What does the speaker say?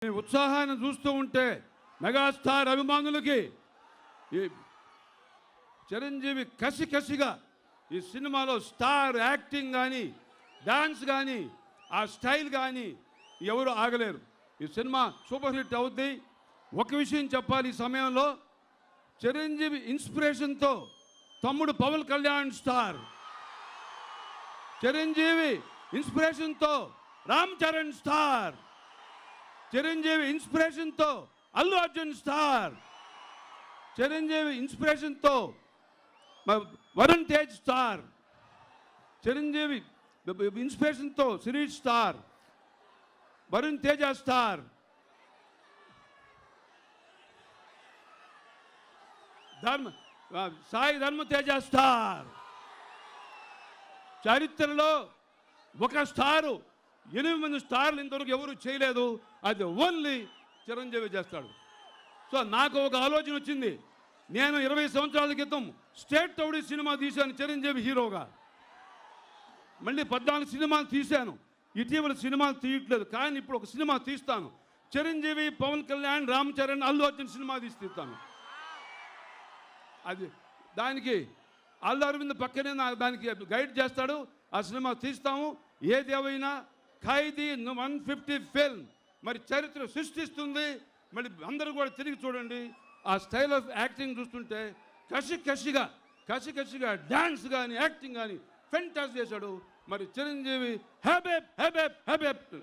ఈ ఉత్సాహాన్ని చూస్తూ ఉంటే మెగాస్టార్ అభిమానులకి ఈ చిరంజీవి కసిగా ఈ సినిమాలో స్టార్ యాక్టింగ్ కానీ డాన్స్ కానీ ఆ స్టైల్ కానీ ఎవరు ఆగలేరు. ఈ సినిమా సూపర్ హిట్ అవుద్ది. ఒక విషయం చెప్పాలి, ఈ సమయంలో చిరంజీవి ఇన్స్పిరేషన్తో తమ్ముడు పవన్ కళ్యాణ్ స్టార్, చిరంజీవి ఇన్స్పిరేషన్తో రామ్ చరణ్ స్టార్, చిరంజీవి ఇన్స్పిరేషన్తో అల్లు అర్జున్ స్టార్, చిరంజీవి ఇన్స్పిరేషన్తో వరుణ్ తేజ్ స్టార్, చిరంజీవి ఇన్స్పిరేషన్తో Sirish star, Varun Teja star, Sai Dharma Teja star. చరిత్రలో ఒక స్టారు 8 మంది స్టార్లు ఇంతవరకు ఎవరు చేయలేదు. అది ఓన్లీ చిరంజీవి చేస్తాడు. సో నాకు ఒక ఆలోచన వచ్చింది. నేను 20 సంవత్సరాల క్రితం స్టేట్ రౌడీ సినిమా తీశాను చిరంజీవి హీరోగా. మళ్ళీ 14 సినిమాలు తీశాను. ఇటీవల సినిమాలు తీయట్లేదు, కానీ ఇప్పుడు ఒక సినిమా తీస్తాను. చిరంజీవి, పవన్ కళ్యాణ్, రామ్ చరణ్, అల్లు అర్జున్ సినిమా తీస్తాను. అది దానికి అల్లు అరవింద్ పక్కనే దానికి గైడ్ చేస్తాడు. ఆ సినిమా తీస్తాము. ఏదేమైనా ఖైదీ 150 ఫిల్మ్ మరి చరిత్ర సృష్టిస్తుంది. మళ్ళీ అందరూ కూడా తిరిగి చూడండి. ఆ స్టైల్ ఆఫ్ యాక్టింగ్ చూస్తుంటే కసిగా డ్యాన్స్ కానీ యాక్టింగ్ కానీ ఫెంటాస్ చేశాడు. మరి చిరంజీవి హ్యాబెప్.